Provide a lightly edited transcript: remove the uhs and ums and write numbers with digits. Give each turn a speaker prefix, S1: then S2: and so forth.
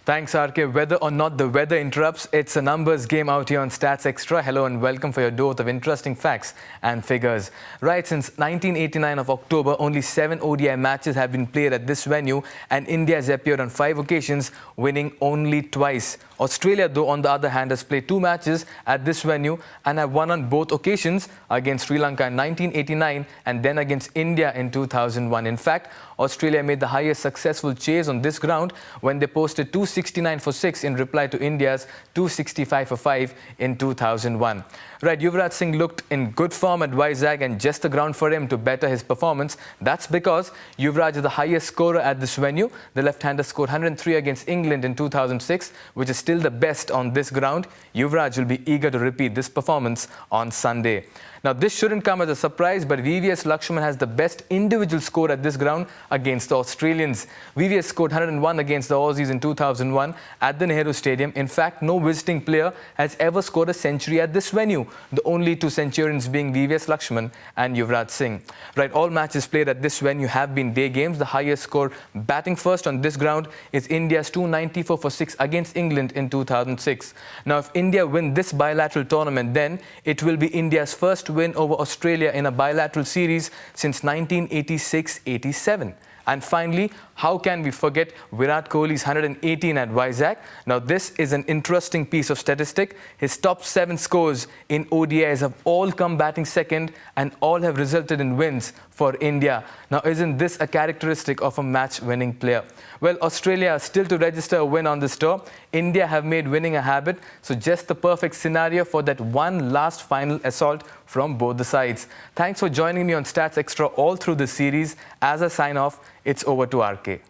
S1: Thanks, RK. Whether or not the weather interrupts, it's a numbers game out here on Stats Extra. Hello and welcome for your dose of interesting facts and figures. Right, since 1989 of October, only 7 ODI matches have been played at this venue, and India has appeared on 5 occasions, winning only twice. Australia, though, on the other hand, has played 2 matches at this venue and have won on both occasions, against Sri Lanka in 1989 and then against India in 2001. In fact, Australia made the highest successful chase on this ground when they posted 269 for 6 in reply to India's 265 for 5 in 2001. Right, Yuvraj Singh looked in good form at Vizag and just the ground for him to better his performance. That's because Yuvraj is the highest scorer at this venue. The left-hander scored 103 against England in 2006, which is still the best on this ground. Yuvraj will be eager to repeat this performance on Sunday. Now, this shouldn't come as a surprise, but VVS Lakshman has the best individual score at this ground against the Australians. VVS scored 101 against the Aussies in 2001 at the Nehru Stadium. In fact, no visiting player has ever scored a century at this venue, the only 2 centurions being VVS Lakshman and Yuvraj Singh. Right, all matches played at this venue have been day games. The highest score batting first on this ground is India's 294 for 6 against England in 2006. Now, if India win this bilateral tournament, then it will be India's first win over Australia in a bilateral series since 1986-87. And finally, how can we forget Virat Kohli's 118 at Vizag? Now, this is an interesting piece of statistic. His top 7 scores in ODIs have all come batting second and all have resulted in wins for India. Now, isn't this a characteristic of a match-winning player? Well, Australia is still to register a win on this tour. India have made winning a habit, so just the perfect scenario for that one last final assault from both the sides. Thanks for joining me on Stats Extra all through this series. As I sign off, it's over to RK.